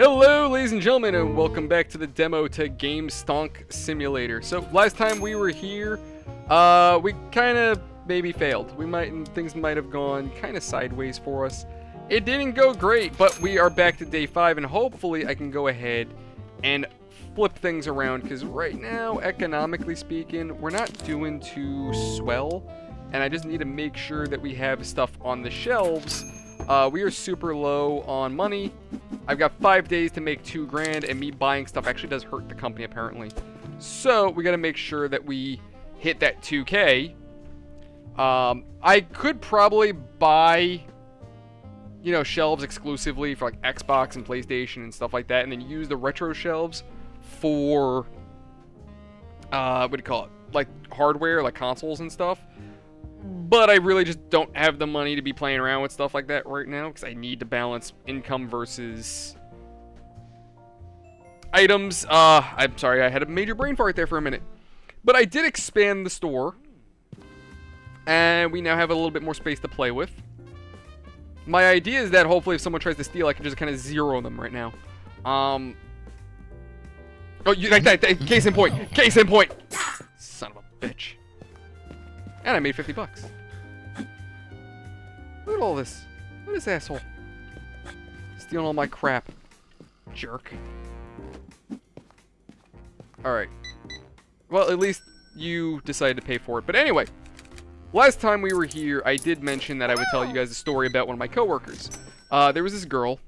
Hello, ladies and gentlemen, and welcome back to the demo to Gamestonk Simulator. So, last time we were here, we kind of maybe failed. Things might have gone kind of sideways for us. It didn't go great, but we are back to day 5, and hopefully I can go ahead and flip things around, because right now, economically speaking, we're not doing too swell, and I just need to make sure that we have stuff on the shelves. We are super low on money. I've got 5 days to make $2 grand, and me buying stuff actually does hurt the company apparently. So we got to make sure that we hit that 2K. I could probably buy, shelves exclusively for like Xbox and PlayStation and stuff like that, and then use the retro shelves for like hardware, like consoles and stuff. But I really just don't have the money to be playing around with stuff like that right now, because I need to balance income versus items. I'm sorry, I had a major brain fart there for a minute. But I did expand the store, and we now have a little bit more space to play with. My idea is that hopefully if someone tries to steal, I can just kind of zero them right now. Oh, you like that? Case in point. Case in point. Son of a bitch. And I made 50 bucks. Look at all this. Look at this asshole. Stealing all my crap. Jerk. Alright. Well, at least you decided to pay for it. But anyway, last time we were here, I did mention that I would tell you guys a story about one of my coworkers. There was this girl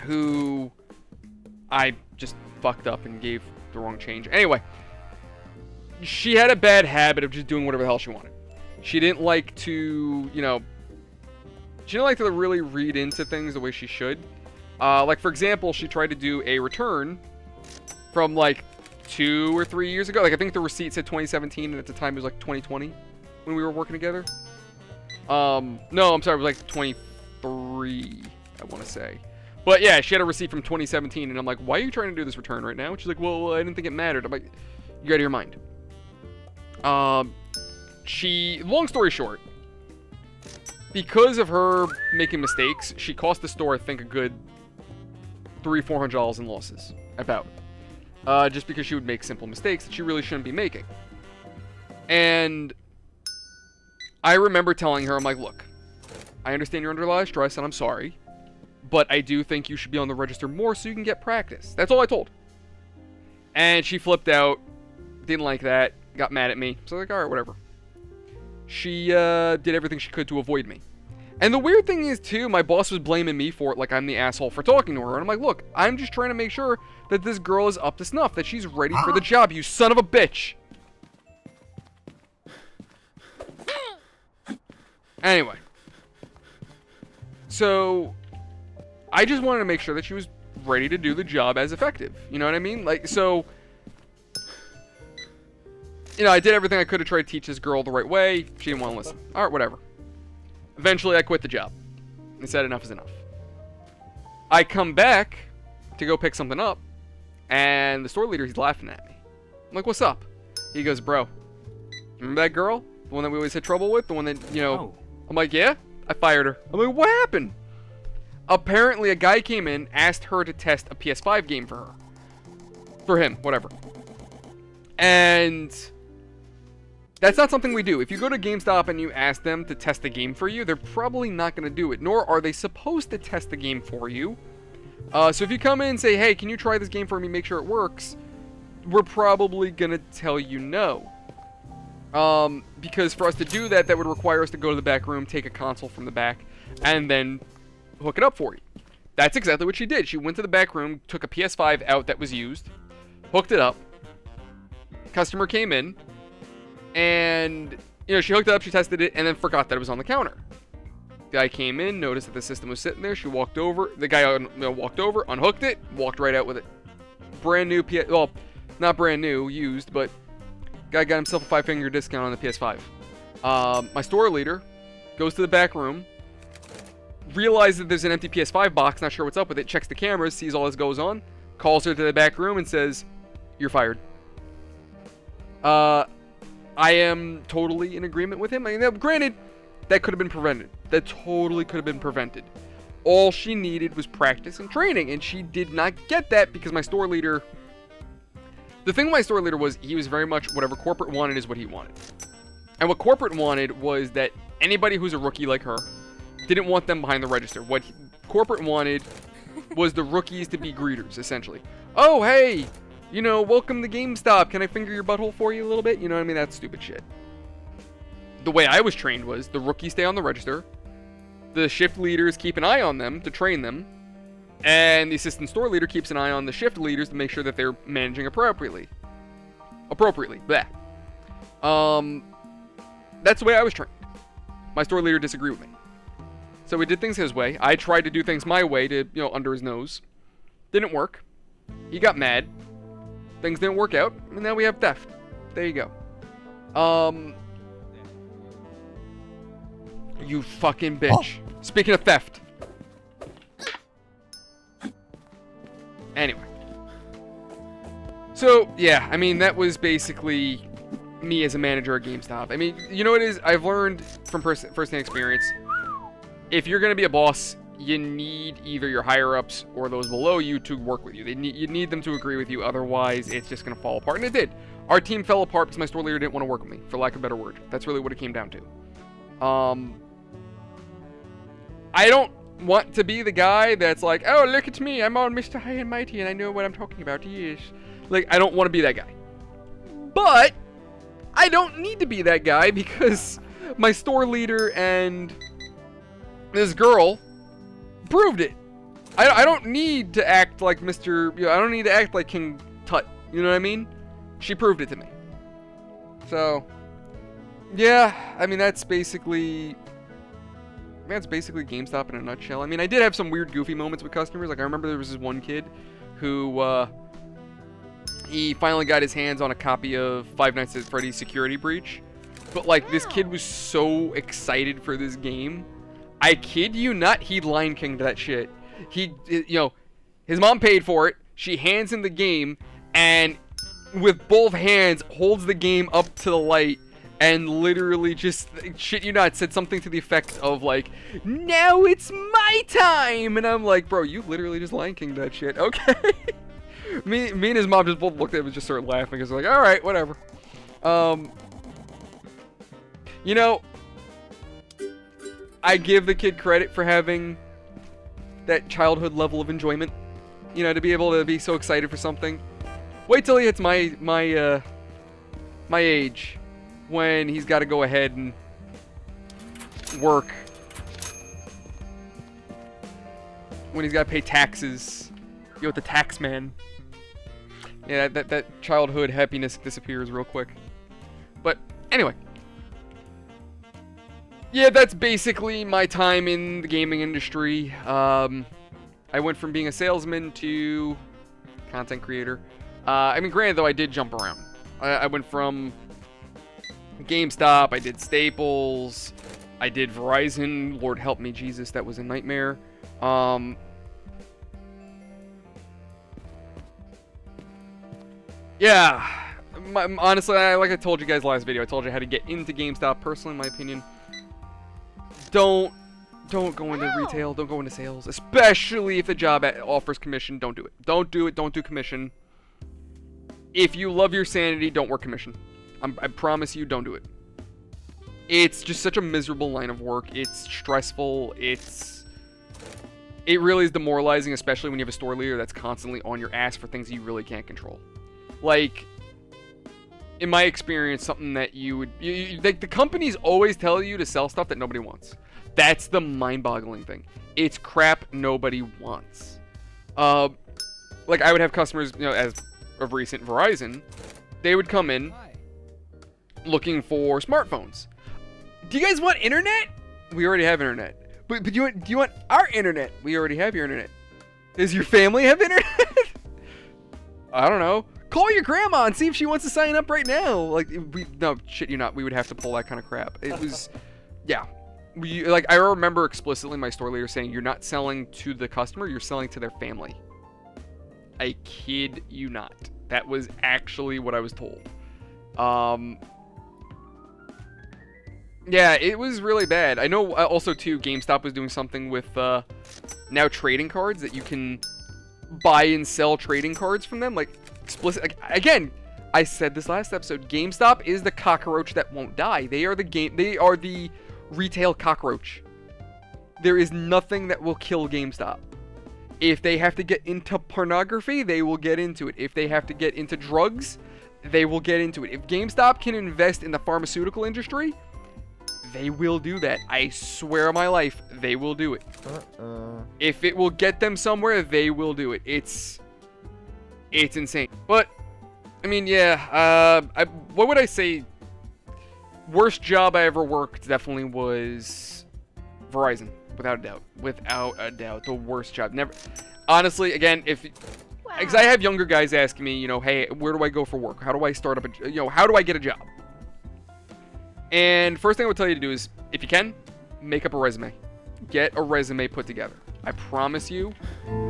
who I just fucked up and gave the wrong change. Anyway. She had a bad habit of just doing whatever the hell she wanted. She didn't like to, she didn't like to really read into things the way she should. Like, for example, she tried to do a return from, like, 2 or 3 years ago. Like, I think the receipt said 2017, and at the time it was, like, 2020 when we were working together. No, I'm sorry, it was, like, 23, I want to say. But, yeah, she had a receipt from 2017, and I'm like, why are you trying to do this return right now? And she's like, well, I didn't think it mattered. I'm like, you're out of your mind. Long story short, because of her making mistakes, she cost the store, I think, a good $300-400 in losses, about. Just because she would make simple mistakes that she really shouldn't be making. And I remember telling her, I'm like, look, I understand you're under a lot of stress, and I'm sorry, but I do think you should be on the register more so you can get practice. That's all I told. And she flipped out, didn't like that, got mad at me. So I was like, alright, whatever. She did everything she could to avoid me. And the weird thing is, too, my boss was blaming me for it, like I'm the asshole for talking to her. And I'm like, look, I'm just trying to make sure that this girl is up to snuff, that she's ready for the job, you son of a bitch. Anyway. So, I just wanted to make sure that she was ready to do the job as effective. You know what I mean? Like, so, I did everything I could to try to teach this girl the right way. She didn't want to listen. Alright, whatever. Eventually, I quit the job. And said enough is enough. I come back to go pick something up, and the store leader, he's laughing at me. I'm like, what's up? He goes, bro, remember that girl? The one that we always had trouble with? The one that, Oh. I'm like, yeah? I fired her. I'm like, what happened? Apparently, a guy came in, asked her to test a PS5 game for her. For him, whatever. And that's not something we do. If you go to GameStop and you ask them to test the game for you, they're probably not going to do it, nor are they supposed to test the game for you. So if you come in and say, hey, can you try this game for me, make sure it works, we're probably going to tell you no. Because for us to do that, that would require us to go to the back room, take a console from the back, and then hook it up for you. That's exactly what she did. She went to the back room, took a PS5 out that was used, hooked it up. Customer came in, and, she hooked it up, she tested it, and then forgot that it was on the counter. Guy came in, noticed that the system was sitting there, she walked over, the guy walked over, unhooked it, walked right out with it. Brand new well, not brand new, used, but guy got himself a 5-finger discount on the PS5. My store leader goes to the back room, realizes that there's an empty PS5 box, not sure what's up with it, checks the cameras, sees all this goes on, calls her to the back room and says, you're fired. I am totally in agreement with him. I mean, granted, that could have been prevented. That totally could have been prevented. All she needed was practice and training, and she did not get that because my store leader... The thing with my store leader was he was very much whatever corporate wanted is what he wanted. And what corporate wanted was that anybody who's a rookie like her didn't want them behind the register. What corporate wanted was the rookies to be greeters, essentially. Oh, hey, you know, welcome to GameStop. Can I finger your butthole for you a little bit? You know what I mean? That's stupid shit. The way I was trained was the rookies stay on the register. The shift leaders keep an eye on them to train them. And the assistant store leader keeps an eye on the shift leaders to make sure that they're managing appropriately. Bleh. That's the way I was trained. My store leader disagreed with me. So we did things his way. I tried to do things my way to, under his nose. Didn't work. He got mad. Things didn't work out. And now we have theft. There you go. You fucking bitch. Oh. Speaking of theft. Anyway. So, yeah, I mean, that was basically me as a manager at GameStop. I mean, you know what it is? I've learned from first-hand experience, if you're going to be a boss, you need either your higher-ups or those below you to work with you. You need them to agree with you, otherwise it's just going to fall apart. And it did. Our team fell apart because my store leader didn't want to work with me, for lack of a better word. That's really what it came down to. I don't want to be the guy that's like, oh, look at me, I'm all Mr. High and Mighty and I know what I'm talking about. Yes. Like, I don't want to be that guy. But I don't need to be that guy because my store leader and this girl proved it. I don't need to act like Mr. I don't need to act like King Tut. You know what I mean? She proved it to me. So, yeah, I mean, that's basically GameStop in a nutshell. I mean, I did have some weird, goofy moments with customers. Like, I remember there was this one kid who, he finally got his hands on a copy of Five Nights at Freddy's Security Breach. But, like, this kid was so excited for this game. I kid you not, he Lion King'd that shit. He, his mom paid for it. She hands him the game, and with both hands, holds the game up to the light, and literally just, shit you not, said something to the effect of, like, now it's my time! And I'm like, bro, you literally just Lion King'd that shit, okay? me and his mom just both looked at him and just started laughing, because we're like, alright, whatever. I give the kid credit for having that childhood level of enjoyment. To be able to be so excited for something. Wait till he hits my age, when he's got to go ahead and work. When he's got to pay taxes. With the tax man. Yeah, that childhood happiness disappears real quick. But, anyway. Yeah, that's basically my time in the gaming industry. I went from being a salesman to content creator. I mean, granted, though, I did jump around. I went from GameStop, I did Staples, I did Verizon. Lord help me, Jesus, that was a nightmare. Yeah, honestly, like I told you guys last video, I told you how to get into GameStop. Personally, in my opinion, don't go into retail, don't go into sales, especially if the job offers commission. Don't do it. Don't do it. Don't do commission. If you love your sanity, don't work commission. I promise you, don't do it. It's just such a miserable line of work. It's stressful. It really is demoralizing, especially when you have a store leader that's constantly on your ass for things you really can't control. Like, in my experience, something that like, the companies always tell you to sell stuff that nobody wants. That's the mind-boggling thing. It's crap nobody wants. Like, I would have customers, as of recent Verizon, they would come in looking for smartphones. Do you guys want internet? We already have internet. But do you want our internet? We already have your internet. Does your family have internet? I don't know. Call your grandma and see if she wants to sign up right now. Like, no, shit you not. We would have to pull that kind of crap. It was, yeah. I remember explicitly my store leader saying, you're not selling to the customer, you're selling to their family. I kid you not. That was actually what I was told. Yeah, it was really bad. I know also, too, GameStop was doing something with now trading cards that you can buy and sell trading cards from them. Like, explicit. Like, again, I said this last episode. GameStop is the cockroach that won't die. They are the retail cockroach. There is nothing that will kill GameStop. If they have to get into pornography, they will get into it. If they have to get into drugs, they will get into it. If GameStop can invest in the pharmaceutical industry, they will do that. I swear on my life, they will do it. If it will get them somewhere, they will do it. It's insane. But, I mean, yeah, what would I say? Worst job I ever worked definitely was Verizon. Without a doubt. Without a doubt. The worst job. Never. Honestly, again, because I have younger guys asking me, hey, where do I go for work? How do I start up how do I get a job? And first thing I would tell you to do is, if you can, make up a resume. Get a resume put together. I promise you,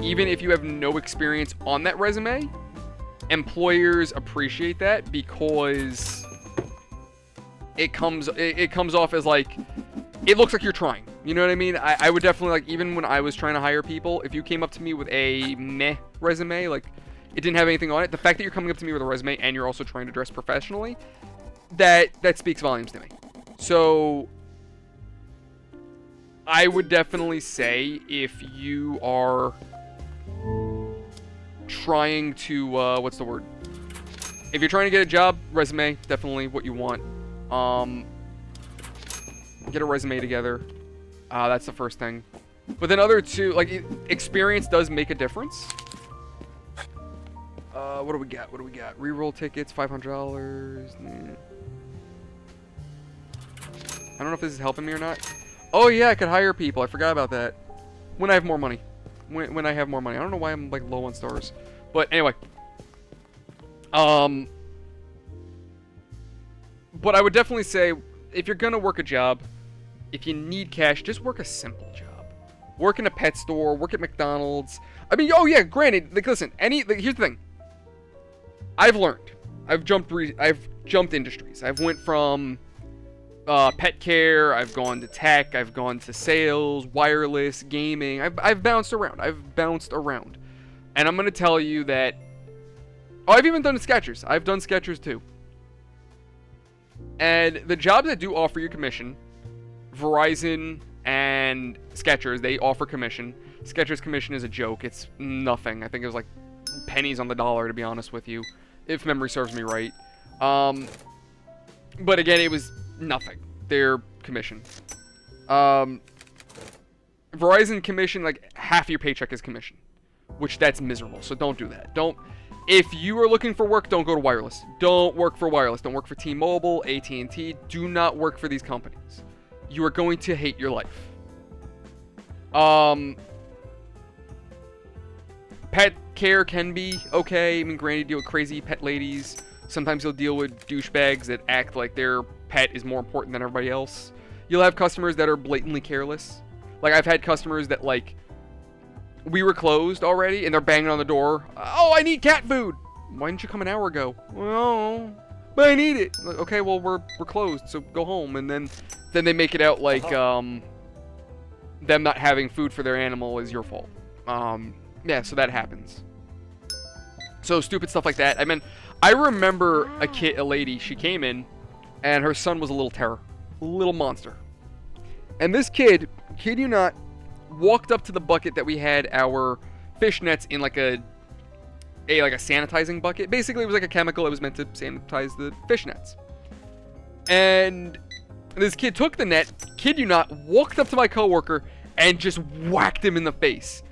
even if you have no experience on that resume, employers appreciate that because it comes off as like, it looks like you're trying. You know what I mean? I would definitely, like, even when I was trying to hire people, if you came up to me with a meh resume, like, it didn't have anything on it, the fact that you're coming up to me with a resume and you're also trying to dress professionally, that speaks volumes to me. So, I would definitely say if you are trying to, what's the word? If you're trying to get a job, resume, definitely what you want. Get a resume together. That's the first thing. But then other two, like, experience does make a difference. What do we got? Reroll tickets, $500. Nah. I don't know if this is helping me or not. Oh yeah, I could hire people. I forgot about that. When I have more money. When I have more money. I don't know why I'm like low on stars. But anyway. But I would definitely say, if you're gonna work a job, if you need cash, just work a simple job. Work in a pet store, work at McDonald's. I mean, oh yeah, granted, like, listen, here's the thing. I've learned. I've jumped industries. I've went from pet care, I've gone to tech, I've gone to sales, wireless, gaming. I've bounced around. And I'm going to tell you that, I've even done Skechers. I've done Skechers too. And the jobs that do offer you commission, Verizon and Skechers, they offer commission. Skechers commission is a joke. It's nothing. I think it was like pennies on the dollar, to be honest with you, if memory serves me right. But again, it was nothing. Their commission. Verizon commission, like, half your paycheck is commission, which that's miserable. So don't do that. If you are looking for work, don't go to wireless. Don't work for wireless. Don't work for T-Mobile, AT&T. Do not work for these companies. You are going to hate your life. Pet care can be okay. I mean, granted, you deal with crazy pet ladies. Sometimes you'll deal with douchebags that act like their pet is more important than everybody else. You'll have customers that are blatantly careless. Like, I've had customers that, like, we were closed already, and they're banging on the door. Oh, I need cat food. Why didn't you come an hour ago? Well, but I need it. Like, okay, well, we're closed, so go home. And then they make it out like them not having food for their animal is your fault. Yeah, so that happens. So stupid stuff like that. I mean, I remember a lady, she came in, and her son was a little terror. A little monster. And this kid you not, walked up to the bucket that we had our fish nets in, like a sanitizing bucket. Basically, it was like a chemical that was meant to sanitize the fish nets. And this kid took the net, kid you not, walked up to my coworker and just whacked him in the face.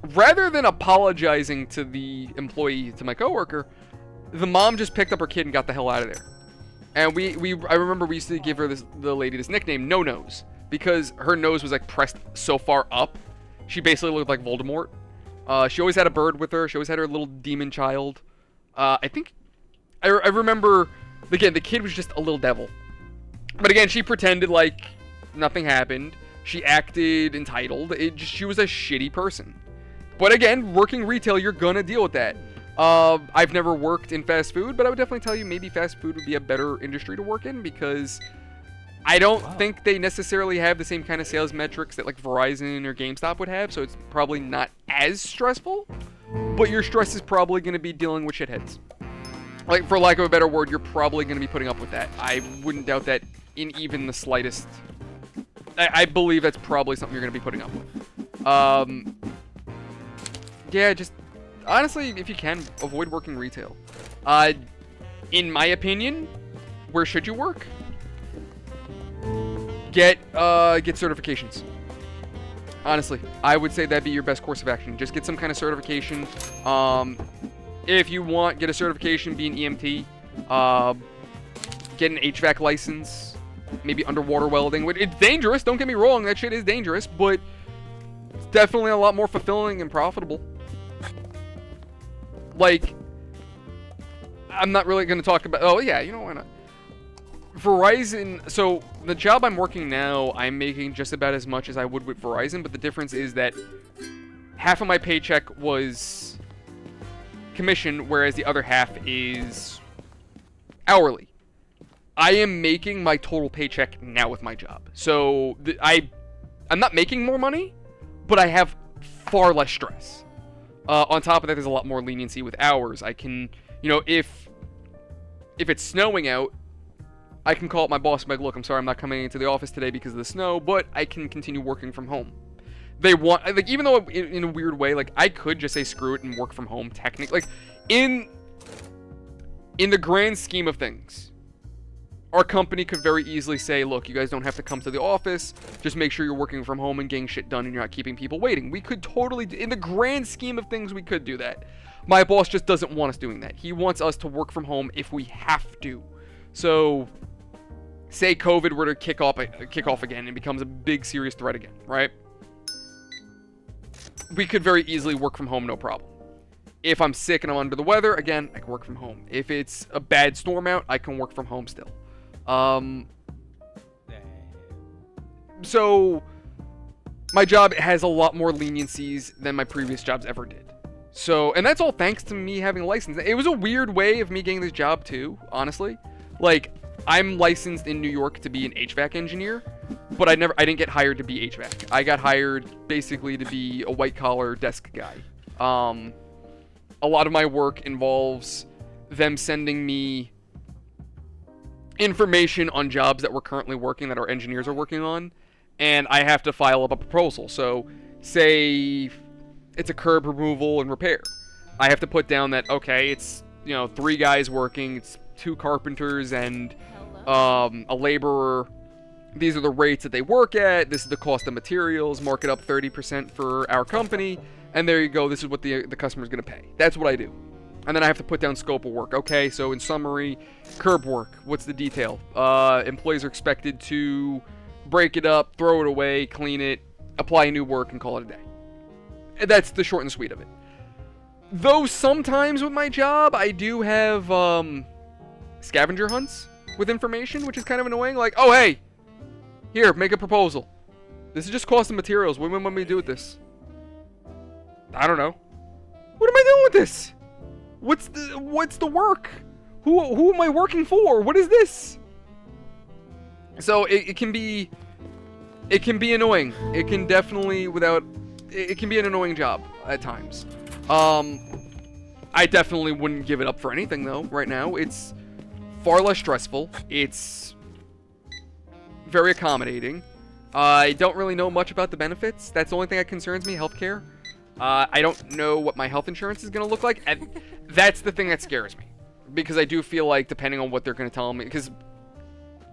Rather than apologizing to the employee, to my coworker, the mom just picked up her kid and got the hell out of there. And I remember we used to give her the lady this nickname, No Nose, because her nose was like pressed so far up. She basically looked like Voldemort. She always had a bird with her. She always had her little demon child. I remember, again, the kid was just a little devil. But again, she pretended like nothing happened. She acted entitled. She was a shitty person. But again, working retail, you're gonna deal with that. I've never worked in fast food, but I would definitely tell you maybe fast food would be a better industry to work in, because I don't think they necessarily have the same kind of sales metrics that like Verizon or GameStop would have, so it's probably not as stressful. But your stress is probably going to be dealing with shitheads. Like, for lack of a better word, you're probably going to be putting up with that. I wouldn't doubt that in even the slightest. I believe that's probably something you're going to be putting up with. Yeah, just honestly, if you can, avoid working retail. In my opinion, where should you work? Get certifications. Honestly, I would say that'd be your best course of action. Just get some kind of certification. If you want, get a certification, be an EMT. Get an HVAC license. Maybe underwater welding. It's dangerous, don't get me wrong. That shit is dangerous, but it's definitely a lot more fulfilling and profitable. Like, I'm not really going to talk about... Oh, yeah, you know why not? Verizon, so the job I'm working now, I'm making just about as much as I would with Verizon, but the difference is that half of my paycheck was commission, whereas the other half is hourly. I am making my total paycheck now with my job. So I'm not making more money, but I have far less stress. On top of that, there's a lot more leniency with hours. I can, you know, if it's snowing out, I can call up my boss and be like, look, I'm sorry I'm not coming into the office today because of the snow, but I can continue working from home. They want, like, even though in a weird way, like, I could just say screw it and work from home technically. Like, in the grand scheme of things, our company could very easily say, look, you guys don't have to come to the office, just make sure you're working from home and getting shit done and you're not keeping people waiting. We could totally, in the grand scheme of things, we could do that. My boss just doesn't want us doing that. He wants us to work from home if we have to. So... say COVID were to kick off again and becomes a big serious threat again, right? We could very easily work from home, no problem. If I'm sick and I'm under the weather, again, I can work from home. If it's a bad storm out, I can work from home still. So my job has a lot more leniencies than my previous jobs ever did. So, and that's all thanks to me having a license. It was a weird way of me getting this job too, honestly. Like, I'm licensed in New York to be an HVAC engineer, but I didn't get hired to be HVAC. I got hired basically to be a white collar desk guy. A lot of my work involves them sending me information on jobs that we're currently working, that our engineers are working on, and I have to file up a proposal. So, say it's a curb removal and repair. I have to put down that, okay, it's, you know, 3 guys working, it's 2 carpenters and a laborer. These are the rates that they work at. This is the cost of materials. Mark it up 30% for our company. And there you go. This is what the customer's going to pay. That's what I do. And then I have to put down scope of work. Okay, so in summary, curb work. What's the detail? Employees are expected to break it up, throw it away, clean it, apply new work, and call it a day. And that's the short and sweet of it. Though sometimes with my job, I do have scavenger hunts with information, which is kind of annoying. Like, oh, hey, here, make a proposal. This is just cost of materials. What do you want me to do with this? I don't know. What am I doing with this? What's the work? Who am I working for? What is this? So it can be annoying. It can definitely it can be an annoying job at times. I definitely wouldn't give it up for anything though. Right now, it's far less stressful. It's very accommodating. I don't really know much about the benefits. That's the only thing that concerns me, healthcare. I don't know what my health insurance is going to look like, and that's the thing that scares me. Because I do feel like, depending on what they're going to tell me, because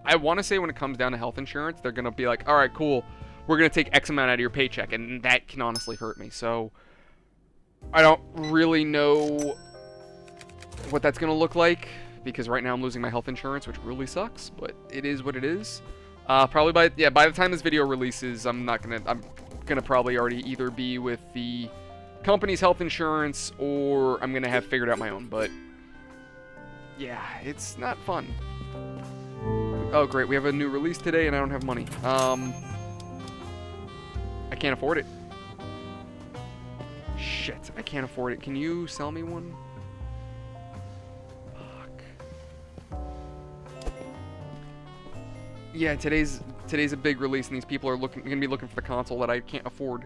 I want to say when it comes down to health insurance, they're going to be like, all right, cool, we're going to take X amount out of your paycheck, and that can honestly hurt me. So I don't really know what that's going to look like, because right now I'm losing my health insurance, which really sucks, but it is what it is. Probably by the time this video releases, I'm gonna probably already either be with the company's health insurance, or I'm gonna have figured out my own. But yeah, it's not fun. Oh great, we have a new release today, and I don't have money. I can't afford it. Shit, I can't afford it. Can you sell me one? yeah, today's a big release, and these people are gonna be looking for the console that I can't afford.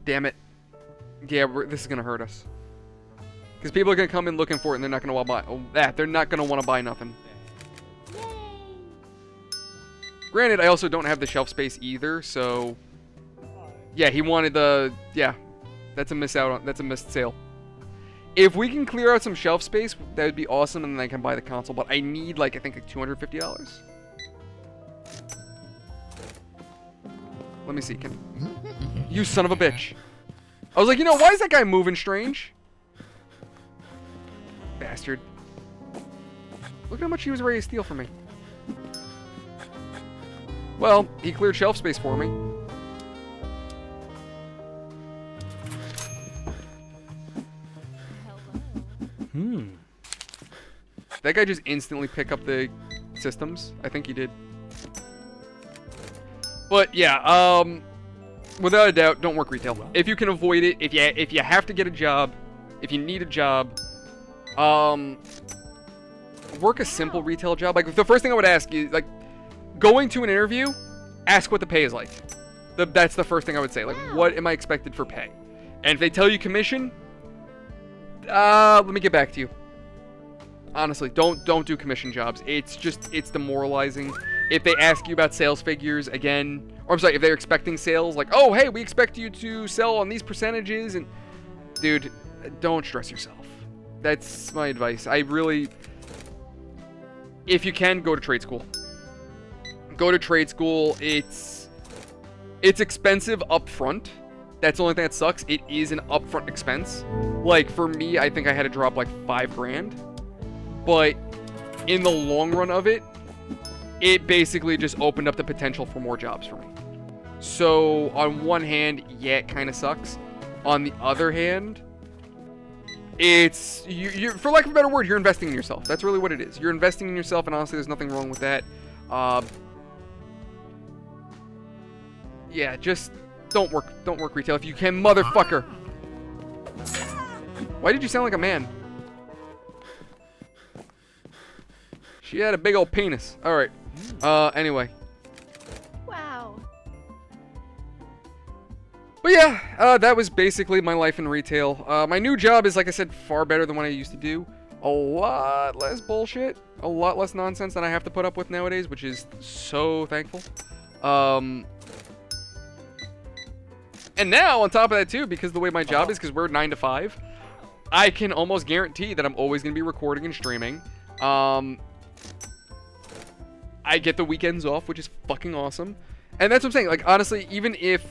Damn it. Yeah, this is gonna hurt us. Because people are gonna come in looking for it, and they're not gonna want to buy. Oh, they're not gonna want to buy nothing. Granted, I also don't have the shelf space either, so yeah, he wanted the That's a missed sale. If we can clear out some shelf space, that would be awesome, and then I can buy the console. But I need I think like $250. Let me see. You son of a bitch! I was like, why is that guy moving strange? Bastard! Look at how much he was ready to steal from me. Well, he cleared shelf space for me. That guy just instantly picked up the systems. I think he did. But yeah, without a doubt, don't work retail. If you can avoid it, if you have to get a job, if you need a job, work a simple retail job. Like the first thing I would ask is going to an interview, ask what the pay is like. That's the first thing I would say. Like, what am I expected for pay? And if they tell you commission, let me get back to you. Honestly, don't do commission jobs. It's demoralizing. If they ask you about sales figures again, or I'm sorry, if they're expecting sales, like, oh, hey, we expect you to sell on these percentages, and dude, don't stress yourself. That's my advice. If you can, go to trade school. Go to trade school. It's expensive up front. That's the only thing that sucks. It is an upfront expense. Like, for me, I think I had to drop like $5,000. But in the long run of it, it basically just opened up the potential for more jobs for me. So, on one hand, yeah, it kind of sucks. On the other hand, it's, you for lack of a better word, you're investing in yourself. That's really what it is. You're investing in yourself, and honestly, there's nothing wrong with that. Yeah, just don't work retail if you can, motherfucker. Why did you sound like a man? She had a big old penis. All right. Anyway. Wow. But yeah, that was basically my life in retail. My new job is, like I said, far better than what I used to do. A lot less bullshit, a lot less nonsense than I have to put up with nowadays, which is so thankful. And now, on top of that too, because the way my job is, because we're 9 to 5, I can almost guarantee that I'm always going to be recording and streaming. I get the weekends off, which is fucking awesome. And that's what I'm saying. Like, honestly, even if,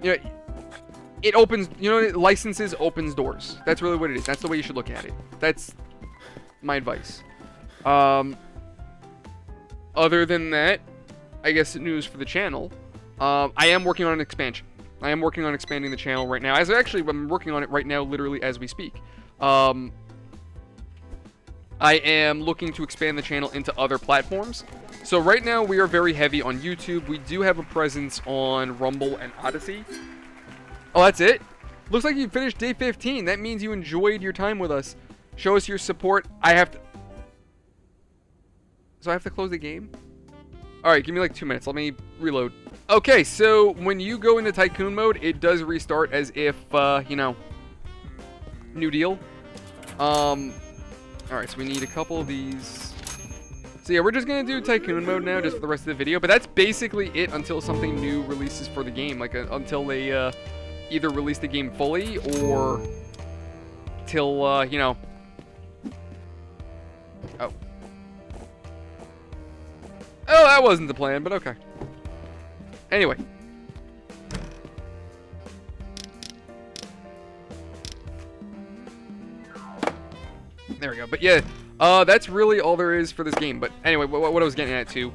it opens, licenses opens doors. That's really what it is. That's the way you should look at it. That's my advice. Other than that, I guess news for the channel. I am working on an expansion. I am working on expanding the channel right now. I'm working on it right now, literally as we speak. I am looking to expand the channel into other platforms. So right now we are very heavy on YouTube. We do have a presence on Rumble and Odyssey. Oh, that's it? Looks like you finished day 15. That means you enjoyed your time with us. Show us your support. So I have to close the game? Alright, give me like 2 minutes. Let me reload. Okay, so when you go into Tycoon mode, it does restart as if, new deal. Alright, so we need a couple of these. So yeah, we're just going to do Tycoon mode now just for the rest of the video. But that's basically it until something new releases for the game. Like, until they either release the game fully or till, Oh. Oh, that wasn't the plan, but okay. Anyway. There we go. But yeah, that's really all there is for this game. But anyway, what I was getting at too.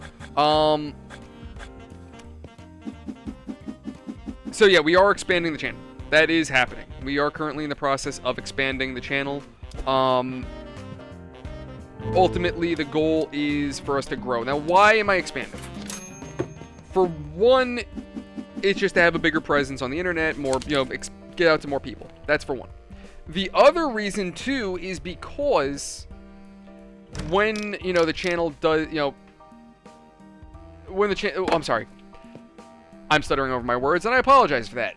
So yeah, we are expanding the channel. That is happening. We are currently in the process of expanding the channel. Ultimately, the goal is for us to grow. Now, why am I expanding? For one, it's just to have a bigger presence on the internet, more, get out to more people. That's for one. The other reason, too, is because when, you know, the channel does, you know, when the channel, I'm sorry. I'm stuttering over my words, and I apologize for that.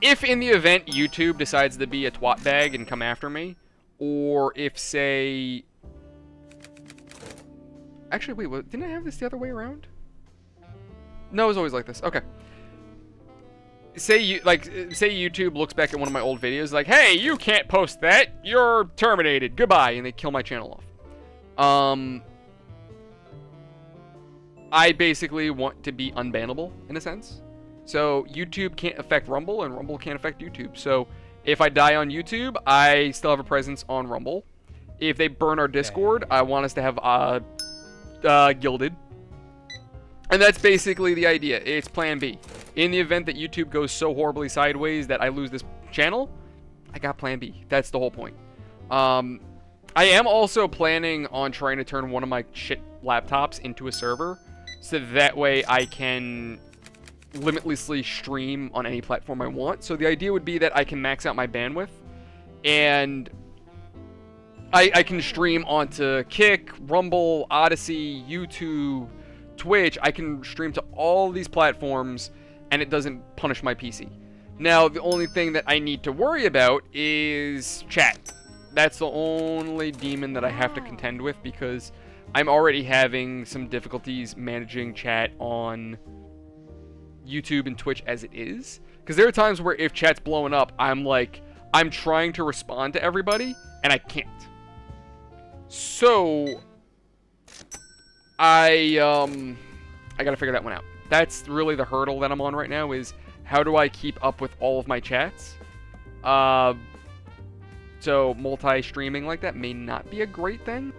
If in the event YouTube decides to be a twat bag and come after me, or if, say... Actually, wait, didn't I have this the other way around? No, it was always like this. Okay. Say YouTube looks back at one of my old videos, like, hey, you can't post that. You're terminated. Goodbye, and they kill my channel off. I basically want to be unbannable, in a sense. So, YouTube can't affect Rumble, and Rumble can't affect YouTube. So, if I die on YouTube, I still have a presence on Rumble. If they burn our Discord, I want us to have, Gilded. And that's basically the idea. It's plan B. In the event that YouTube goes so horribly sideways that I lose this channel, I got plan B. That's the whole point. I am also planning on trying to turn one of my shit laptops into a server, so that way I can limitlessly stream on any platform I want. So the idea would be that I can max out my bandwidth, and I can stream onto Kick, Rumble, Odyssey, YouTube, Twitch. I can stream to all these platforms, and it doesn't punish my PC. Now, the only thing that I need to worry about is chat. That's the only demon that I have to contend with, because I'm already having some difficulties managing chat on YouTube and Twitch as it is. Because there are times where if chat's blowing up, I'm trying to respond to everybody, and I can't. So, I gotta figure that one out. That's really the hurdle that I'm on right now, is how do I keep up with all of my chats? So multi-streaming like that may not be a great thing.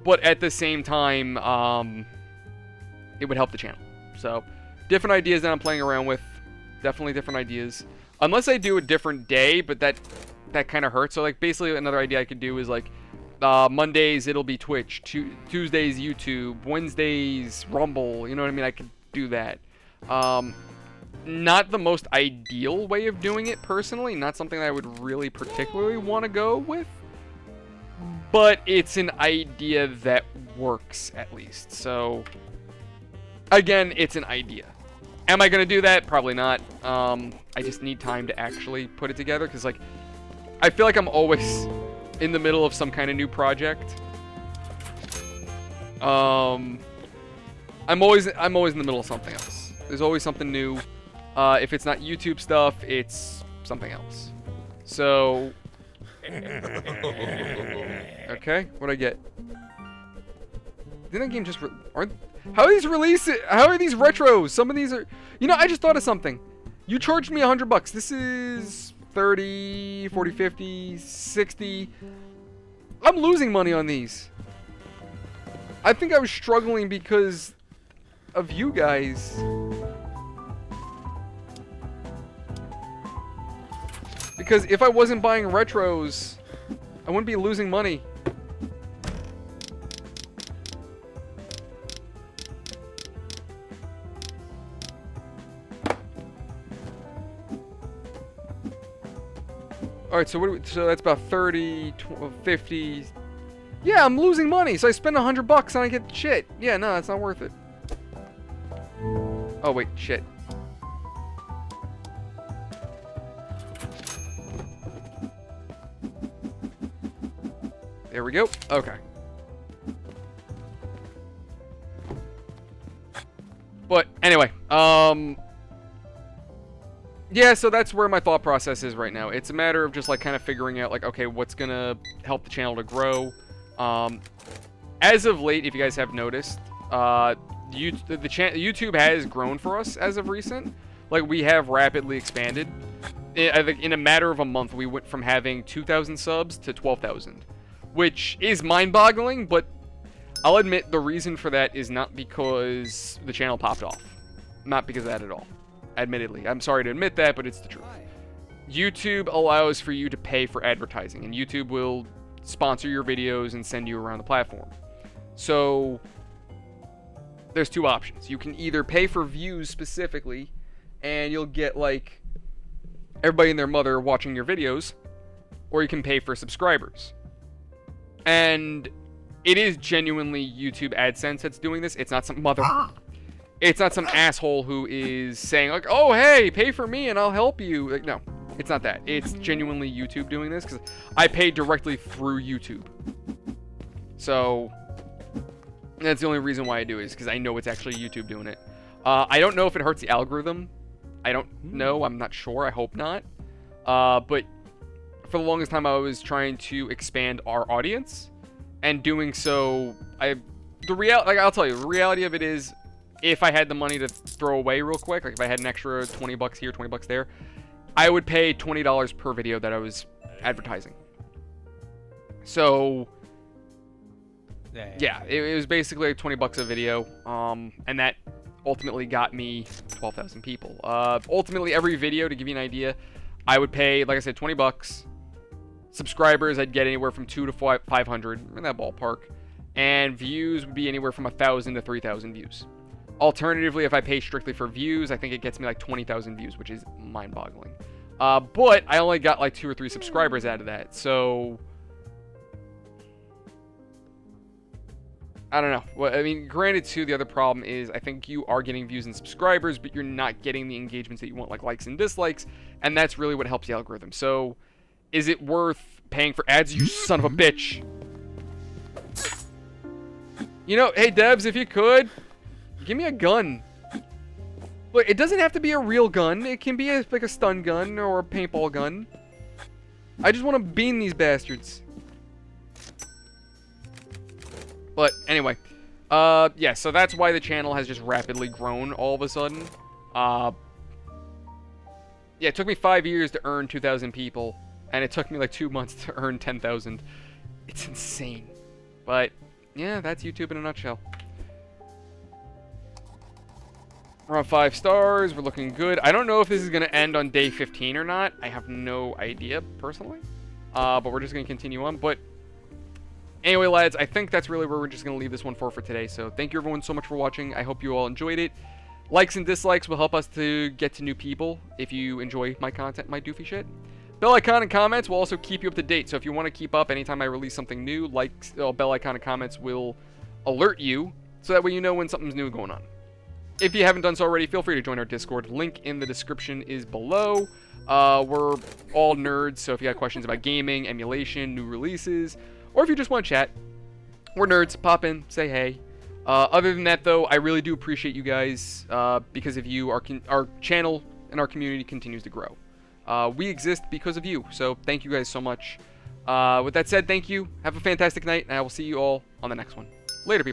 But at the same time, it would help the channel. So, different ideas that I'm playing around with. Definitely different ideas. Unless I do a different day, but that kind of hurts. So, like, basically another idea I could do is, like, Mondays it'll be Twitch, Tuesdays YouTube, Wednesdays Rumble, you know what I mean? I could do that. Not the most ideal way of doing it personally, not something that I would really particularly want to go with, but it's an idea that works at least. So again, it's an idea. Am I going to do that? Probably not. I just need time to actually put it together, because, like, I feel like I'm always in the middle of some kind of new project. I'm always in the middle of something else. There's always something new. If it's not YouTube stuff, it's something else. So, okay, what'd I get? Didn't that game just how are these releases? How are these retros? Some of these are, you know, I just thought of something. You charged me $100. This is 30, 40, 50, 60. I'm losing money on these. I think I was struggling because of you guys. Because if I wasn't buying retros, I wouldn't be losing money. Alright, so so that's about 30, 50. Yeah, I'm losing money, so I spend $100 and I get shit. Yeah, no, that's not worth it. Oh, wait, shit. There we go. Okay. But anyway, yeah, so that's where my thought process is right now. It's a matter of just, like, kind of figuring out, like, okay, what's gonna help the channel to grow. As of late, if you guys have noticed, YouTube has grown for us as of recent. Like, we have rapidly expanded. I think in a matter of a month, we went from having 2,000 subs to 12,000. Which is mind-boggling, but I'll admit the reason for that is not because the channel popped off. Not because of that at all. Admittedly. I'm sorry to admit that, but it's the truth. YouTube allows for you to pay for advertising, and YouTube will sponsor your videos and send you around the platform. So, there's two options. You can either pay for views specifically, and you'll get, like, everybody and their mother watching your videos, or you can pay for subscribers. And it is genuinely YouTube AdSense that's doing this. It's not some it's not some asshole who is saying like, oh, hey, pay for me and I'll help you. Like, no, it's not that. It's genuinely YouTube doing this because I pay directly through YouTube. So that's the only reason why I do it, is because I know it's actually YouTube doing it. I don't know if it hurts the algorithm. I don't know. I'm not sure. I hope not. But for the longest time, I was trying to expand our audience, and doing so, I'll tell you, the reality of it is, if I had the money to throw away real quick, like if I had an extra 20 bucks here, 20 bucks there, I would pay $20 per video that I was advertising. So yeah, it was basically like 20 bucks a video, and that ultimately got me 12,000 people. Ultimately, every video, to give you an idea, I would pay, like I said, 20 bucks. Subscribers, I'd get anywhere from 2 to 500, in that ballpark. And views would be anywhere from 1,000 to 3,000 views. Alternatively, if I pay strictly for views, I think it gets me like 20,000 views, which is mind-boggling. But I only got like 2 or 3 subscribers out of that, so I don't know. Well, I mean, granted, too, the other problem is I think you are getting views and subscribers, but you're not getting the engagements that you want, like likes and dislikes, and that's really what helps the algorithm. So, is it worth paying for ads, you son of a bitch? You know, hey, devs, if you could, give me a gun. Look, it doesn't have to be a real gun. It can be like a stun gun or a paintball gun. I just want to bean these bastards. But anyway, yeah, so that's why the channel has just rapidly grown all of a sudden. Yeah, it took me 5 years to earn 2,000 people, and it took me like 2 months to earn 10,000. It's insane. But yeah, that's YouTube in a nutshell. We're on 5 stars. We're looking good. I don't know if this is going to end on day 15 or not. I have no idea, personally. But we're just going to continue on. But anyway, lads, I think that's really where we're just going to leave this one for today. So thank you everyone so much for watching. I hope you all enjoyed it. Likes and dislikes will help us to get to new people if you enjoy my content, my doofy shit. Bell icon and comments will also keep you up to date. So if you want to keep up anytime I release something new, bell icon and comments will alert you, so that way you know when something's new going on. If you haven't done so already, feel free to join our Discord. Link in the description is below. We're all nerds, so if you have questions about gaming, emulation, new releases, or if you just want to chat, we're nerds. Pop in, say hey. Other than that, though, I really do appreciate you guys. Because of you, our channel and our community continues to grow. We exist because of you, so thank you guys so much. With that said, thank you. Have a fantastic night, and I will see you all on the next one. Later, people.